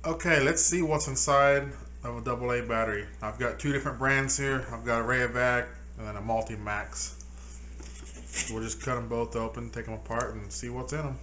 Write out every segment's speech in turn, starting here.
Okay, let's see what's inside of a AA battery. I've got two different brands here. I've got a Rayovac and then a Multi-Max. We'll just cut them both open, take them apart, and see what's in them.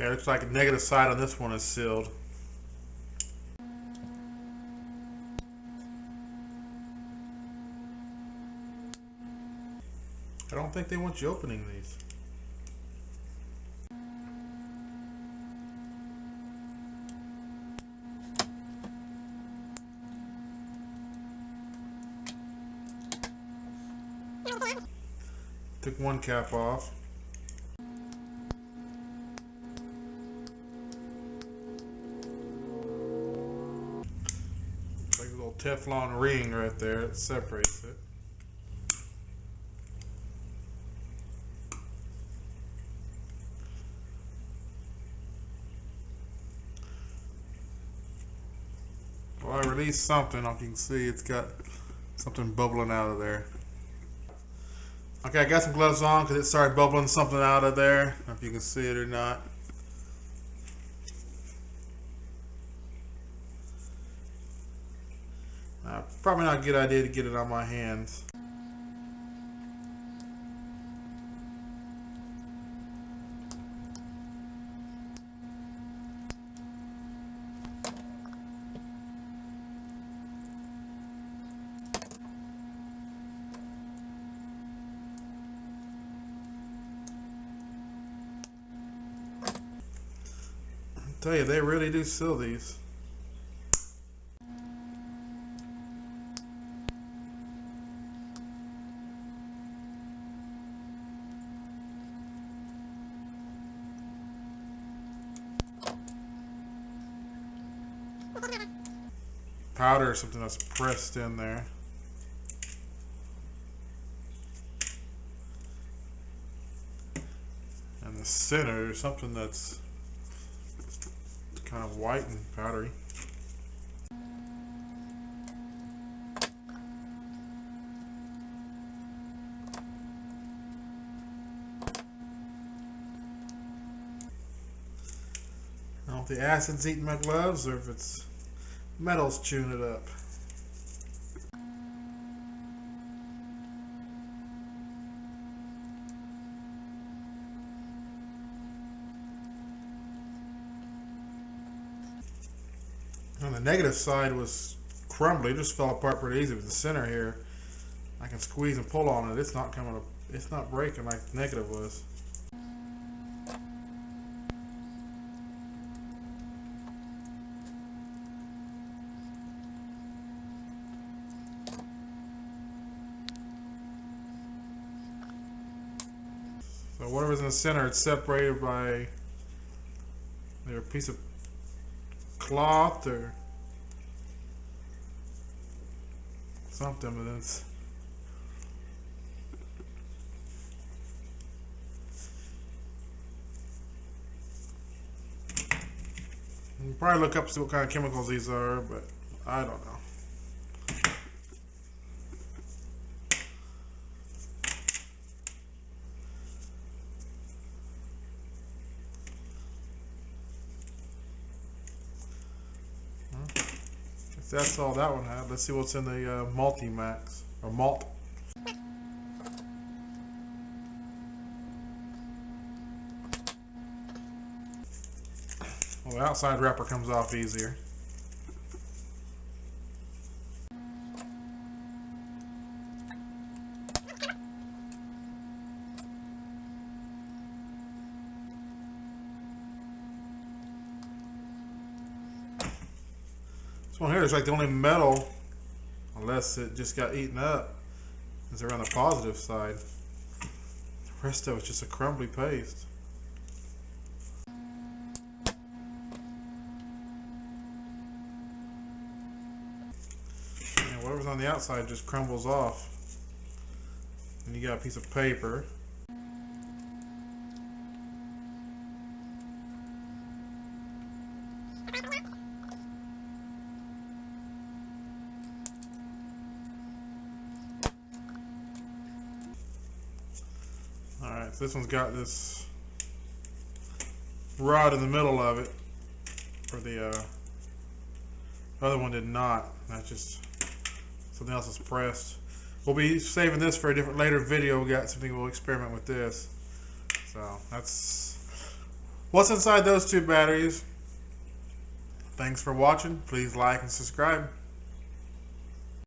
Okay, looks like the negative side on this one is sealed. I don't think they want you opening these. Took one cap off. Like a little Teflon ring right there. It separates it. Well, I released something. You can see it's got something bubbling out of there. Okay, I got some gloves on because it started bubbling something out of there. I don't know if you can see it or not. Probably not a good idea to get it on my hands. I tell you, they really do seal these. Powder or something that's pressed in there. And the center is something that's kind of white and powdery. I don't know if the acid's eating my gloves or if it's metal's chewing it up. On the negative side was crumbly, it just fell apart pretty easy. With the center here, I can squeeze and pull on it. It's not coming up, it's not breaking like the negative was. So whatever's in the center, it's separated by either a piece of cloth or something, but it's you can probably look up to see what kind of chemicals these are, but I don't know. That's all that one had. Let's see what's in the Multi-Max or Malt. Well, the outside wrapper comes off easier. This one here is like the only metal, unless it just got eaten up, is around the positive side. The rest of it's just a crumbly paste. And whatever's on the outside just crumbles off. And you got a piece of paper. Alright, so this one's got this rod in the middle of it, where the other one did not. That's just something else is pressed. We'll be saving this for a different later video. We got something we'll experiment with this. So that's what's inside those two batteries. Thanks for watching. Please like and subscribe.